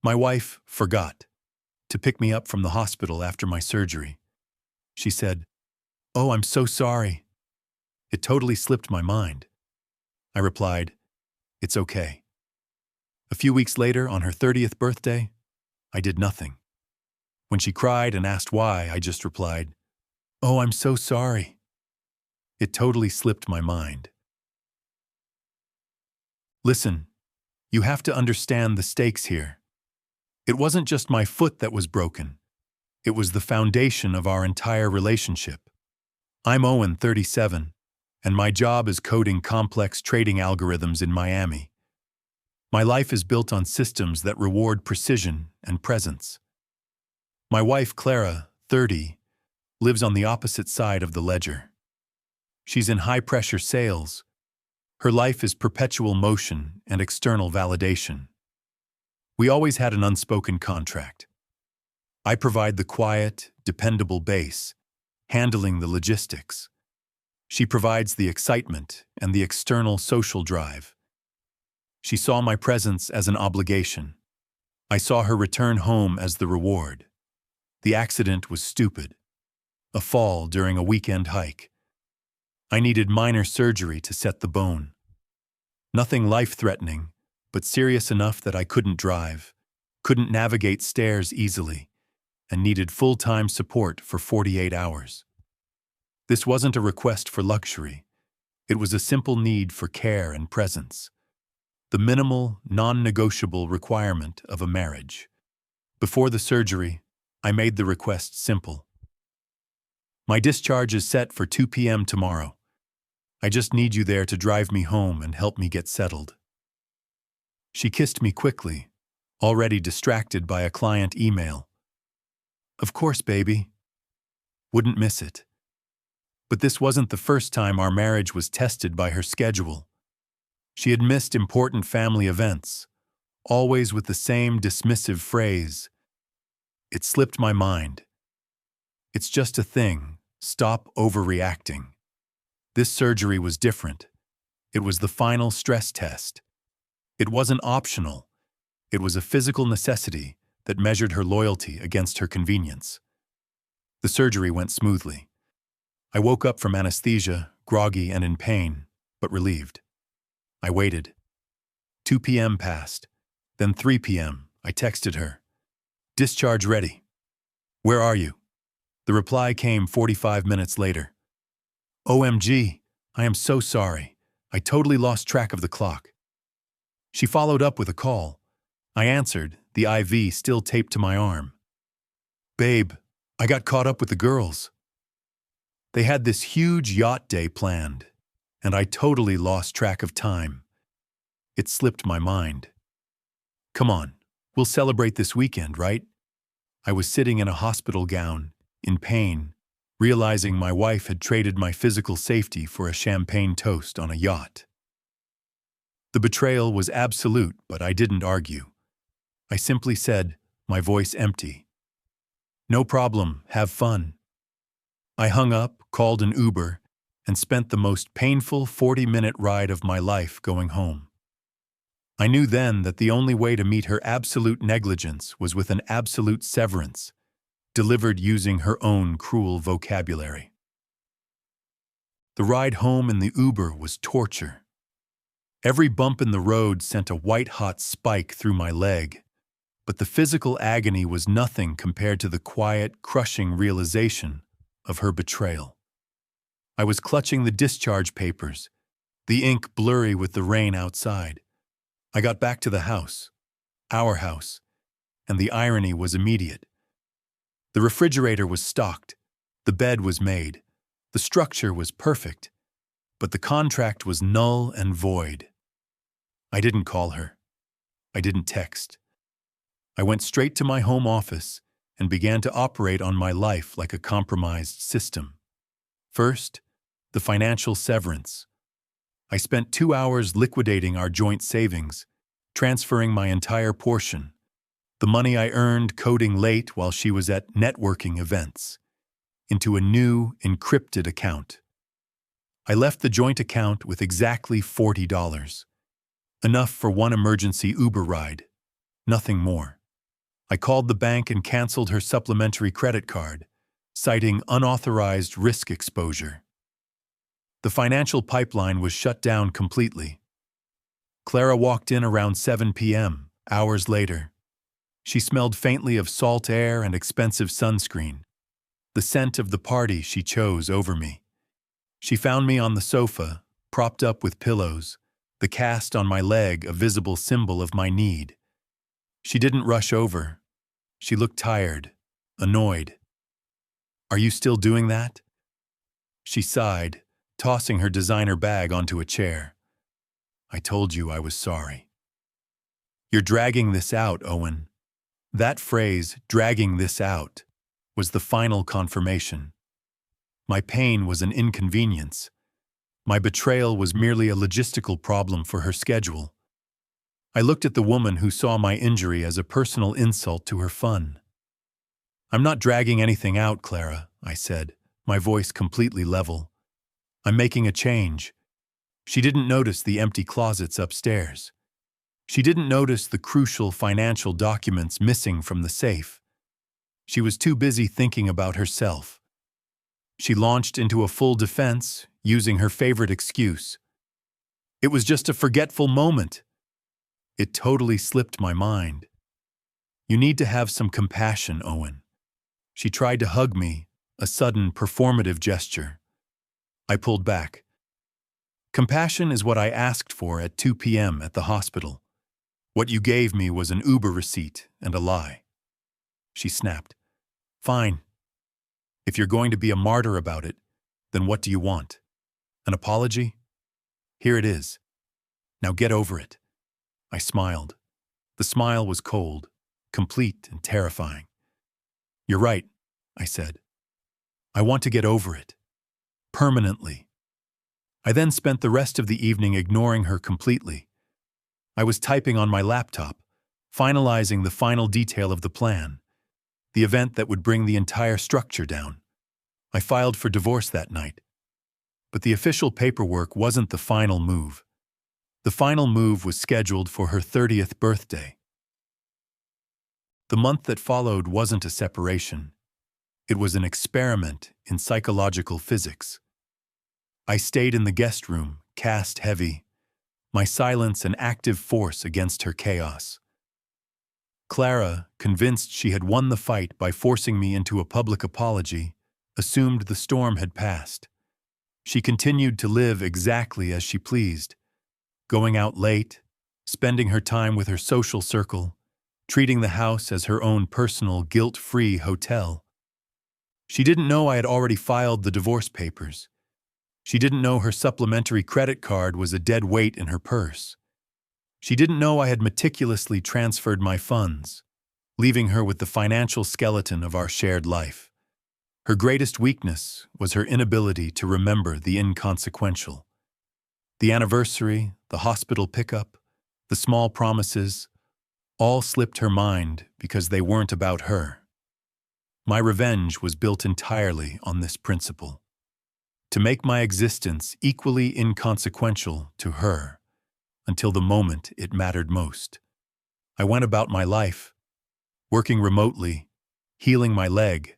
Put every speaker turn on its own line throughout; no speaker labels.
My wife forgot to pick me up from the hospital after my surgery. She said, "Oh, I'm so sorry." It totally slipped my mind. I replied, "It's okay." A few weeks later, on her 30th birthday, I did nothing. When she cried and asked why, I just replied, "Oh, I'm so sorry." It totally slipped my mind. Listen, you have to understand the stakes here. It wasn't just my foot that was broken. It was the foundation of our entire relationship. I'm Owen, 37, and my job is coding complex trading algorithms in Miami. My life is built on systems that reward precision and presence. My wife, Clara, 30, lives on the opposite side of the ledger. She's in high-pressure sales. Her life is perpetual motion and external validation. We always had an unspoken contract. I provide the quiet, dependable base, handling the logistics. She provides the excitement and the external social drive. She saw my presence as an obligation. I saw her return home as the reward. The accident was stupid. A fall during a weekend hike. I needed minor surgery to set the bone. Nothing life-threatening, but serious enough that I couldn't drive, couldn't navigate stairs easily, and needed full-time support for 48 hours. This wasn't a request for luxury. It was a simple need for care and presence. The minimal, non-negotiable requirement of a marriage. Before the surgery, I made the request simple. My discharge is set for 2 p.m. tomorrow. I just need you there to drive me home and help me get settled. She kissed me quickly, already distracted by a client email. Of course, baby. Wouldn't miss it. But this wasn't the first time our marriage was tested by her schedule. She had missed important family events, always with the same dismissive phrase. It slipped my mind. It's just a thing. Stop overreacting. This surgery was different. It was the final stress test. It wasn't optional. It was a physical necessity that measured her loyalty against her convenience. The surgery went smoothly. I woke up from anesthesia, groggy and in pain, but relieved. I waited. 2 p.m. passed. Then 3 p.m. I texted her. "Discharge ready. Where are you?" The reply came 45 minutes later. "OMG, I am so sorry. I totally lost track of the clock." She followed up with a call. I answered, the IV still taped to my arm. "Babe, I got caught up with the girls." They had this huge yacht day planned, and I totally lost track of time. It slipped my mind. "Come on, we'll celebrate this weekend, right?" I was sitting in a hospital gown, in pain, realizing my wife had traded my physical safety for a champagne toast on a yacht. The betrayal was absolute, but I didn't argue. I simply said, my voice empty, "No problem, have fun." I hung up, called an Uber, and spent the most painful 40-minute ride of my life going home. I knew then that the only way to meet her absolute negligence was with an absolute severance, delivered using her own cruel vocabulary. The ride home in the Uber was torture. Every bump in the road sent a white-hot spike through my leg, but the physical agony was nothing compared to the quiet, crushing realization of her betrayal. I was clutching the discharge papers, the ink blurry with the rain outside. I got back to the house, our house, and the irony was immediate. The refrigerator was stocked, the bed was made, the structure was perfect, but the contract was null and void. I didn't call her. I didn't text. I went straight to my home office and began to operate on my life like a compromised system. First, the financial severance. I spent 2 hours liquidating our joint savings, transferring my entire portion, the money I earned coding late while she was at networking events, into a new, encrypted account. I left the joint account with exactly $40, enough for one emergency Uber ride, nothing more. I called the bank and canceled her supplementary credit card, citing unauthorized risk exposure. The financial pipeline was shut down completely. Clara walked in around 7 p.m., hours later. She smelled faintly of salt air and expensive sunscreen, the scent of the party she chose over me. She found me on the sofa, propped up with pillows, the cast on my leg a visible symbol of my need. She didn't rush over. She looked tired, annoyed. "Are you still doing that?" She sighed, tossing her designer bag onto a chair. "I told you I was sorry." "You're dragging this out, Owen." That phrase, "dragging this out," was the final confirmation. My pain was an inconvenience. My betrayal was merely a logistical problem for her schedule. I looked at the woman who saw my injury as a personal insult to her fun. "I'm not dragging anything out, Clara," I said, my voice completely level. "I'm making a change." She didn't notice the empty closets upstairs. She didn't notice the crucial financial documents missing from the safe. She was too busy thinking about herself. She launched into a full defense, using her favorite excuse. "It was just a forgetful moment." It totally slipped my mind. "You need to have some compassion, Owen." She tried to hug me, a sudden performative gesture. I pulled back. "Compassion is what I asked for at 2 p.m. at the hospital. What you gave me was an Uber receipt and a lie." She snapped. "Fine. If you're going to be a martyr about it, then what do you want? An apology? Here it is. Now get over it." I smiled. The smile was cold, complete and terrifying. "You're right," I said. "I want to get over it. Permanently." I then spent the rest of the evening ignoring her completely. I was typing on my laptop, finalizing the final detail of the plan, the event that would bring the entire structure down. I filed for divorce that night. But the official paperwork wasn't the final move. The final move was scheduled for her 30th birthday. The month that followed wasn't a separation. It was an experiment in psychological physics. I stayed in the guest room, cast heavy, my silence an active force against her chaos. Clara, convinced she had won the fight by forcing me into a public apology, assumed the storm had passed. She continued to live exactly as she pleased, going out late, spending her time with her social circle, treating the house as her own personal, guilt-free hotel. She didn't know I had already filed the divorce papers. She didn't know her supplementary credit card was a dead weight in her purse. She didn't know I had meticulously transferred my funds, leaving her with the financial skeleton of our shared life. Her greatest weakness was her inability to remember the inconsequential. The anniversary, the hospital pickup, the small promises, all slipped her mind because they weren't about her. My revenge was built entirely on this principle: to make my existence equally inconsequential to her, until the moment it mattered most. I went about my life, working remotely, healing my leg,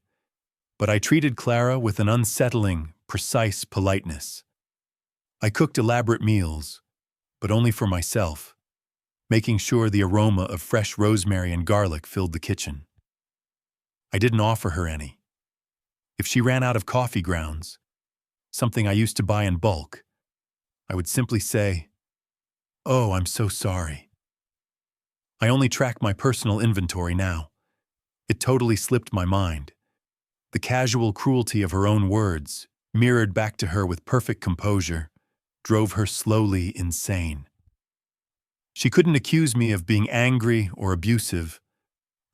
but I treated Clara with an unsettling, precise politeness. I cooked elaborate meals, but only for myself, making sure the aroma of fresh rosemary and garlic filled the kitchen. I didn't offer her any. If she ran out of coffee grounds, something I used to buy in bulk, I would simply say, "Oh, I'm so sorry." I only track my personal inventory now. It totally slipped my mind. The casual cruelty of her own words, mirrored back to her with perfect composure, drove her slowly insane. She couldn't accuse me of being angry or abusive.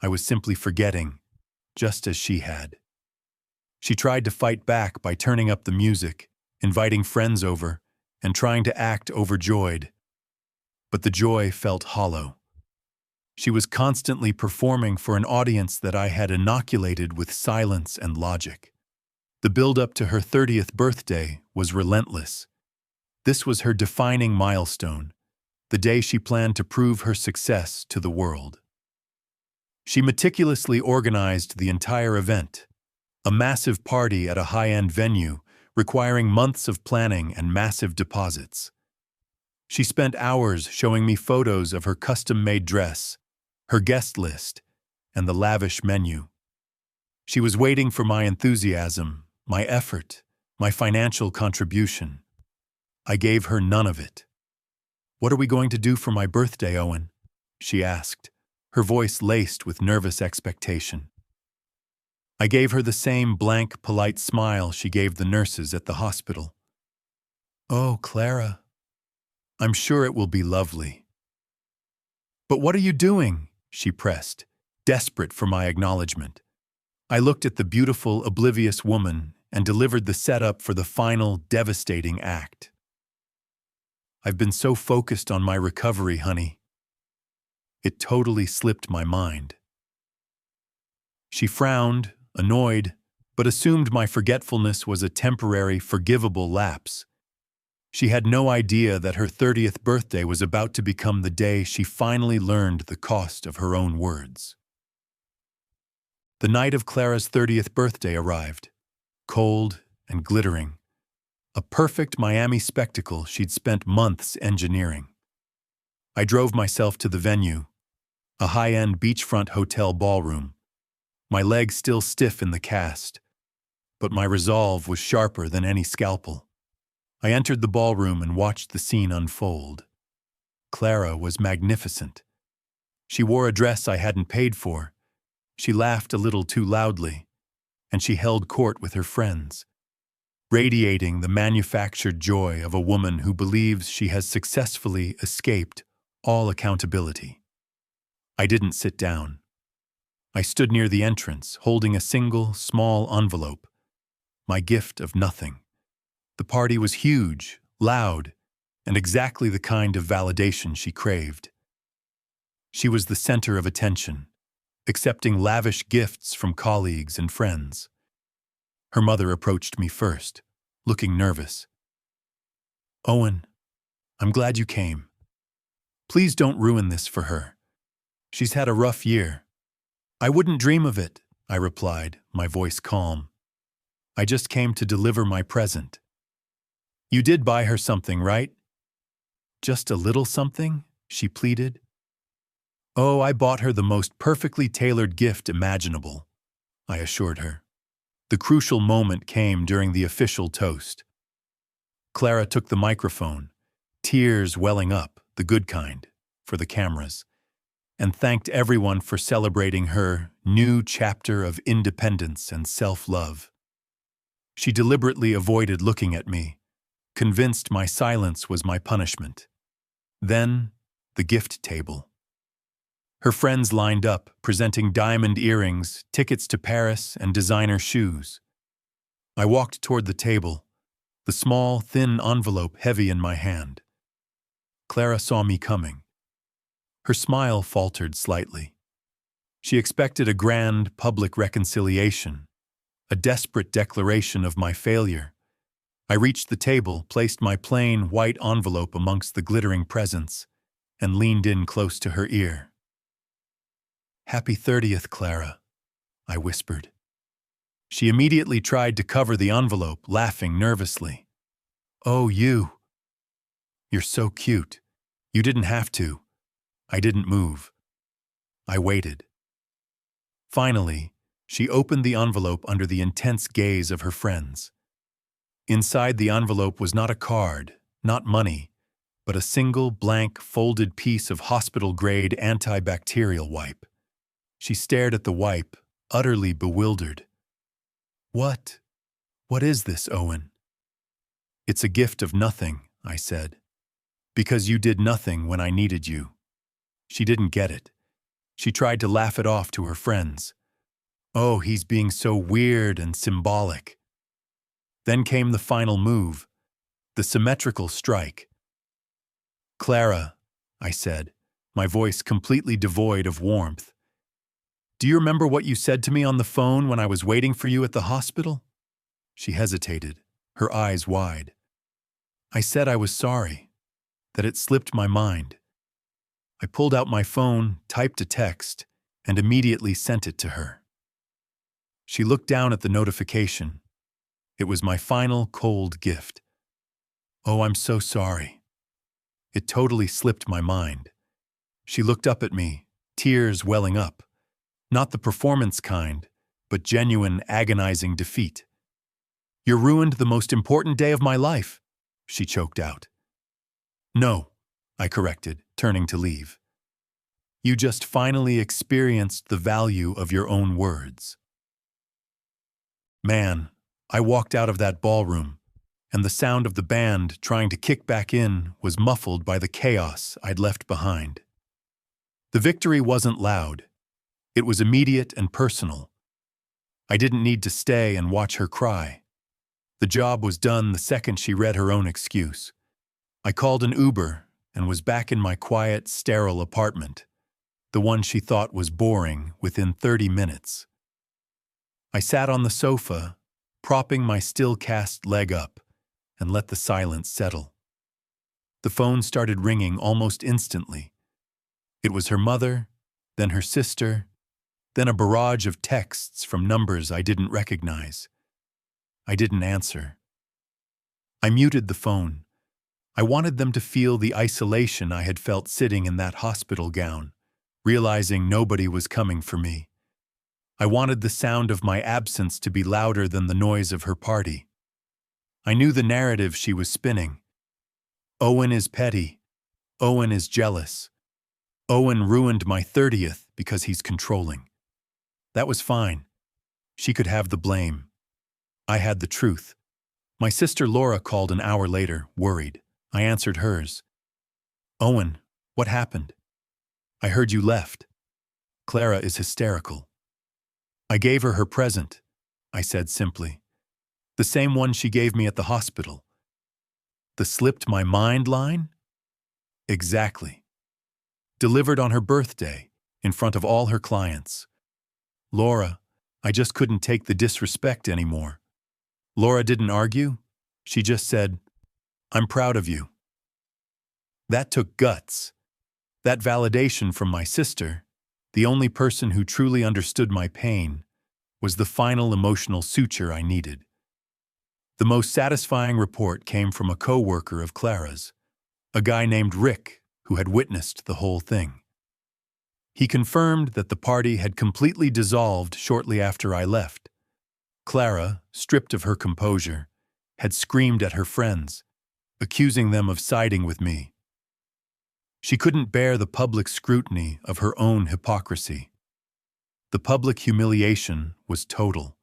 I was simply forgetting, just as she had. She tried to fight back by turning up the music, inviting friends over, and trying to act overjoyed. But the joy felt hollow. She was constantly performing for an audience that I had inoculated with silence and logic. The build-up to her 30th birthday was relentless. This was her defining milestone, the day she planned to prove her success to the world. She meticulously organized the entire event, a massive party at a high-end venue requiring months of planning and massive deposits. She spent hours showing me photos of her custom-made dress, her guest list, and the lavish menu. She was waiting for my enthusiasm, my effort, my financial contribution. I gave her none of it. "What are we going to do for my birthday, Owen?" she asked, her voice laced with nervous expectation. I gave her the same blank, polite smile she gave the nurses at the hospital. "Oh, Clara, I'm sure it will be lovely." "But what are you doing?" she pressed, desperate for my acknowledgement. I looked at the beautiful, oblivious woman and delivered the setup for the final, devastating act. "I've been so focused on my recovery, honey. It totally slipped my mind." She frowned, annoyed, but assumed my forgetfulness was a temporary, forgivable lapse. She had no idea that her 30th birthday was about to become the day she finally learned the cost of her own words. The night of Clara's 30th birthday arrived, cold and glittering, a perfect Miami spectacle she'd spent months engineering. I drove myself to the venue, a high-end beachfront hotel ballroom, my legs still stiff in the cast, but my resolve was sharper than any scalpel. I entered the ballroom and watched the scene unfold. Clara was magnificent. She wore a dress I hadn't paid for. She laughed a little too loudly, and she held court with her friends, radiating the manufactured joy of a woman who believes she has successfully escaped all accountability. I didn't sit down. I stood near the entrance, holding a single, small envelope, my gift of nothing. The party was huge, loud, and exactly the kind of validation she craved. She was the center of attention, accepting lavish gifts from colleagues and friends. Her mother approached me first, looking nervous. "Owen, I'm glad you came. Please don't ruin this for her. She's had a rough year." "I wouldn't dream of it," I replied, my voice calm. "I just came to deliver my present." "You did buy her something, right?" "Just a little something?" she pleaded. "Oh, I bought her the most perfectly tailored gift imaginable," I assured her. The crucial moment came during the official toast. Clara took the microphone, tears welling up, the good kind, for the cameras, and thanked everyone for celebrating her new chapter of independence and self-love. She deliberately avoided looking at me, convinced my silence was my punishment. Then, the gift table. Her friends lined up, presenting diamond earrings, tickets to Paris, and designer shoes. I walked toward the table, the small, thin envelope heavy in my hand. Clara saw me coming. Her smile faltered slightly. She expected a grand, public reconciliation, a desperate declaration of my failure. I reached the table, placed my plain, white envelope amongst the glittering presents, and leaned in close to her ear. "Happy 30th, Clara," I whispered. She immediately tried to cover the envelope, laughing nervously. "Oh, you. You're so cute. You didn't have to." I didn't move. I waited. Finally, she opened the envelope under the intense gaze of her friends. Inside the envelope was not a card, not money, but a single blank folded piece of hospital-grade antibacterial wipe. She stared at the wipe, utterly bewildered. What is this, Owen?" "It's a gift of nothing," I said. "Because you did nothing when I needed you." She didn't get it. She tried to laugh it off to her friends. "Oh, he's being so weird and symbolic." Then came the final move, the symmetrical strike. "Clara," I said, my voice completely devoid of warmth, "do you remember what you said to me on the phone when I was waiting for you at the hospital?" She hesitated, her eyes wide. "I said I was sorry, that it slipped my mind." I pulled out my phone, typed a text, and immediately sent it to her. She looked down at the notification. It was my final cold gift. "Oh, I'm so sorry." It totally slipped my mind. She looked up at me, tears welling up. Not the performance kind, but genuine, agonizing defeat. "You ruined the most important day of my life," she choked out. "No," I corrected, turning to leave. "You just finally experienced the value of your own words." Man, I walked out of that ballroom, and the sound of the band trying to kick back in was muffled by the chaos I'd left behind. The victory wasn't loud. It was immediate and personal. I didn't need to stay and watch her cry. The job was done the second she read her own excuse. I called an Uber and was back in my quiet, sterile apartment, the one she thought was boring, within 30 minutes. I sat on the sofa, propping my still-cast leg up, and let the silence settle. The phone started ringing almost instantly. It was her mother, then her sister, then a barrage of texts from numbers I didn't recognize. I didn't answer. I muted the phone. I wanted them to feel the isolation I had felt sitting in that hospital gown, realizing nobody was coming for me. I wanted the sound of my absence to be louder than the noise of her party. I knew the narrative she was spinning. Owen is petty. Owen is jealous. Owen ruined my 30th because he's controlling. That was fine. She could have the blame. I had the truth. My sister Laura called an hour later, worried. I answered hers. "Owen, what happened? I heard you left. Clara is hysterical." "I gave her her present," I said simply. "The same one she gave me at the hospital." "The slipped my mind line?" "Exactly. Delivered on her birthday, in front of all her clients. Laura, I just couldn't take the disrespect anymore." Laura didn't argue. She just said, "I'm proud of you." That took guts. That validation from my sister, the only person who truly understood my pain, was the final emotional suture I needed. The most satisfying report came from a co-worker of Clara's, a guy named Rick who had witnessed the whole thing. He confirmed that the party had completely dissolved shortly after I left. Clara, stripped of her composure, had screamed at her friends, accusing them of siding with me. She couldn't bear the public scrutiny of her own hypocrisy. The public humiliation was total.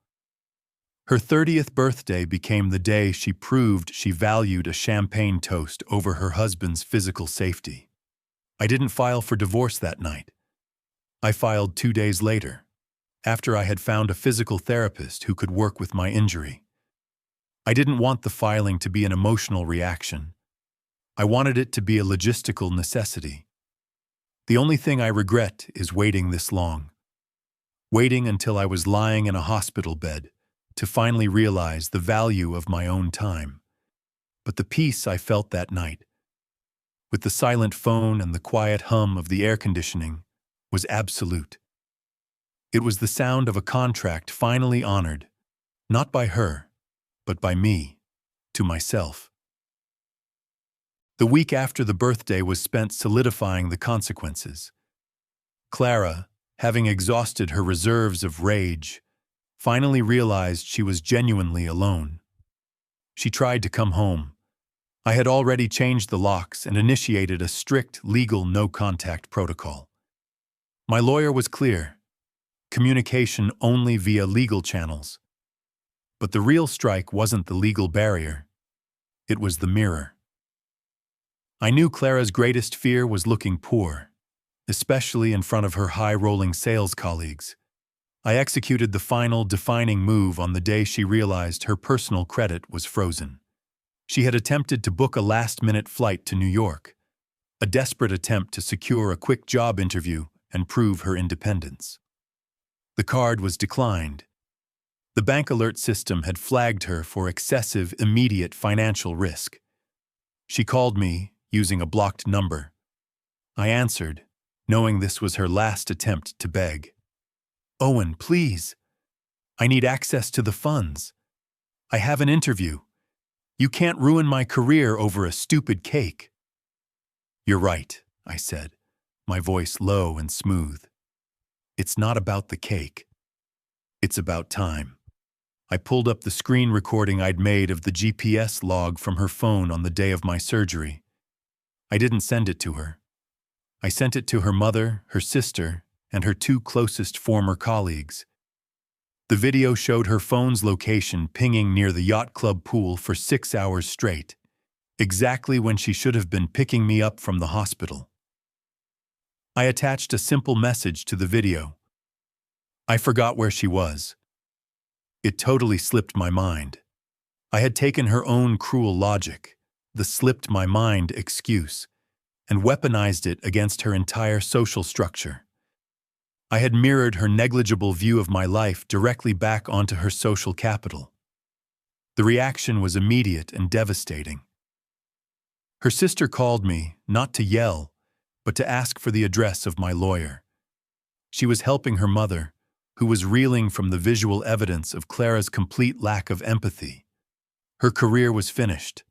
Her 30th birthday became the day she proved she valued a champagne toast over her husband's physical safety. I didn't file for divorce that night. I filed 2 days later, after I had found a physical therapist who could work with my injury. I didn't want the filing to be an emotional reaction. I wanted it to be a logistical necessity. The only thing I regret is waiting this long. Waiting until I was lying in a hospital bed to finally realize the value of my own time. But the peace I felt that night, with the silent phone and the quiet hum of the air conditioning, was absolute. It was the sound of a contract finally honored, not by her, but by me, to myself. The week after the birthday was spent solidifying the consequences. Clara, having exhausted her reserves of rage, finally realized she was genuinely alone. She tried to come home. I had already changed the locks and initiated a strict legal no-contact protocol. My lawyer was clear: communication only via legal channels. But the real strike wasn't the legal barrier. It was the mirror. I knew Clara's greatest fear was looking poor, especially in front of her high-rolling sales colleagues. I executed the final defining move on the day she realized her personal credit was frozen. She had attempted to book a last-minute flight to New York, a desperate attempt to secure a quick job interview and prove her independence. The card was declined. The bank alert system had flagged her for excessive, immediate financial risk. She called me, using a blocked number. I answered, knowing this was her last attempt to beg. "Owen, please. I need access to the funds. I have an interview. You can't ruin my career over a stupid cake." "You're right," I said, my voice low and smooth. "It's not about the cake. It's about time." I pulled up the screen recording I'd made of the GPS log from her phone on the day of my surgery. I didn't send it to her. I sent it to her mother, her sister, and her two closest former colleagues. The video showed her phone's location pinging near the yacht club pool for 6 hours straight, exactly when she should have been picking me up from the hospital. I attached a simple message to the video. I forgot where she was. It totally slipped my mind. I had taken her own cruel logic, the slipped my mind excuse, and weaponized it against her entire social structure. I had mirrored her negligible view of my life directly back onto her social capital. The reaction was immediate and devastating. Her sister called me, not to yell, but to ask for the address of my lawyer. She was helping her mother, who was reeling from the visual evidence of Clara's complete lack of empathy. Her career was finished.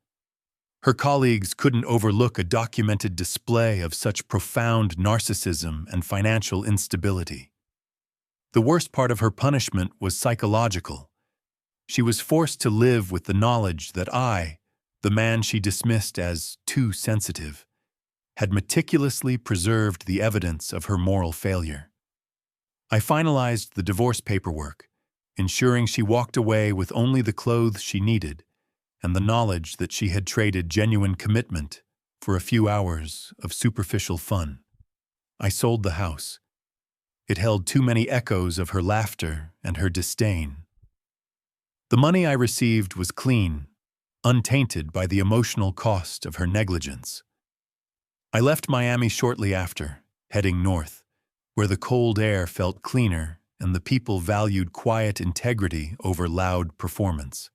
Her colleagues couldn't overlook a documented display of such profound narcissism and financial instability. The worst part of her punishment was psychological. She was forced to live with the knowledge that I, the man she dismissed as too sensitive, had meticulously preserved the evidence of her moral failure. I finalized the divorce paperwork, ensuring she walked away with only the clothes she needed and the knowledge that she had traded genuine commitment for a few hours of superficial fun. I sold the house. It held too many echoes of her laughter and her disdain. The money I received was clean, untainted by the emotional cost of her negligence. I left Miami shortly after, heading north, where the cold air felt cleaner and the people valued quiet integrity over loud performance.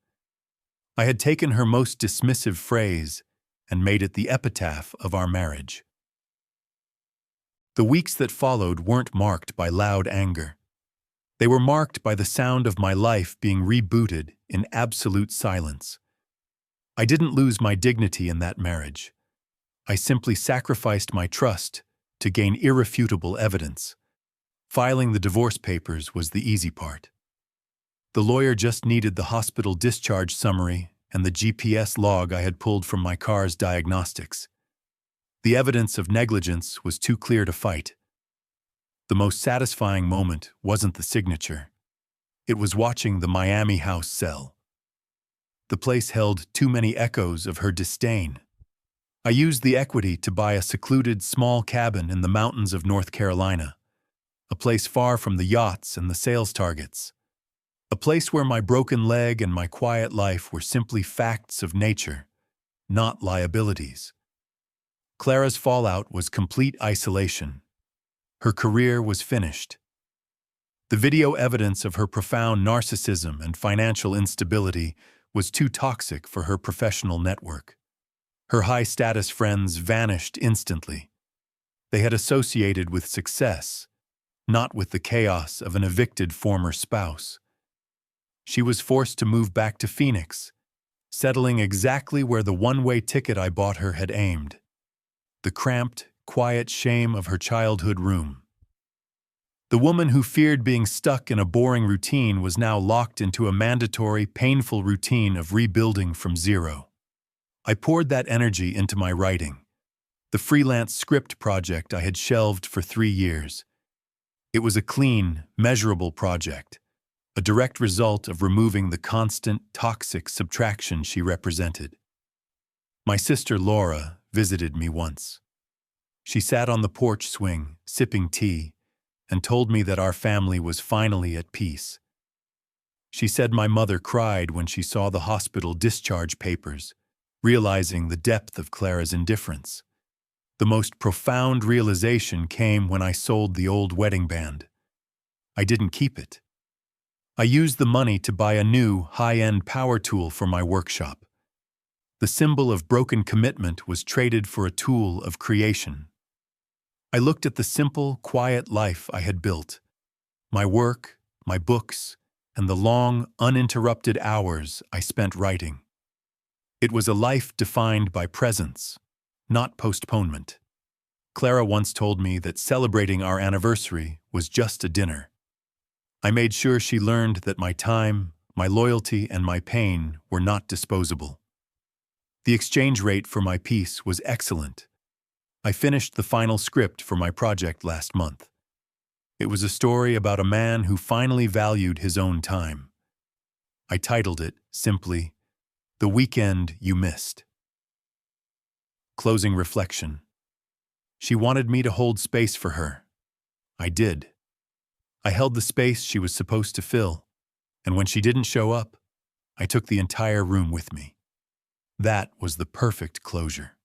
I had taken her most dismissive phrase and made it the epitaph of our marriage. The weeks that followed weren't marked by loud anger. They were marked by the sound of my life being rebooted in absolute silence. I didn't lose my dignity in that marriage. I simply sacrificed my trust to gain irrefutable evidence. Filing the divorce papers was the easy part. The lawyer just needed the hospital discharge summary and the GPS log I had pulled from my car's diagnostics. The evidence of negligence was too clear to fight. The most satisfying moment wasn't the signature. It was watching the Miami house sell. The place held too many echoes of her disdain. I used the equity to buy a secluded small cabin in the mountains of North Carolina, a place far from the yachts and the sales targets, a place where my broken leg and my quiet life were simply facts of nature, not liabilities. Clara's fallout was complete isolation. Her career was finished. The video evidence of her profound narcissism and financial instability was too toxic for her professional network. Her high-status friends vanished instantly. They had associated with success, not with the chaos of an evicted former spouse. She was forced to move back to Phoenix, settling exactly where the one-way ticket I bought her had aimed: the cramped, quiet shame of her childhood room. The woman who feared being stuck in a boring routine was now locked into a mandatory, painful routine of rebuilding from zero. I poured that energy into my writing, the freelance script project I had shelved for 3 years. It was a clean, measurable project, a direct result of removing the constant, toxic subtraction she represented. My sister Laura visited me once. She sat on the porch swing, sipping tea, and told me that our family was finally at peace. She said my mother cried when she saw the hospital discharge papers, realizing the depth of Clara's indifference. The most profound realization came when I sold the old wedding band. I didn't keep it. I used the money to buy a new, high-end power tool for my workshop. The symbol of broken commitment was traded for a tool of creation. I looked at the simple, quiet life I had built. My work, my books, and the long, uninterrupted hours I spent writing. It was a life defined by presence, not postponement. Clara once told me that celebrating our anniversary was just a dinner. I made sure she learned that my time, my loyalty, and my pain were not disposable. The exchange rate for my piece was excellent. I finished the final script for my project last month. It was a story about a man who finally valued his own time. I titled it, simply, The Weekend You Missed. Closing reflection. She wanted me to hold space for her. I did. I held the space she was supposed to fill, and when she didn't show up, I took the entire room with me. That was the perfect closure.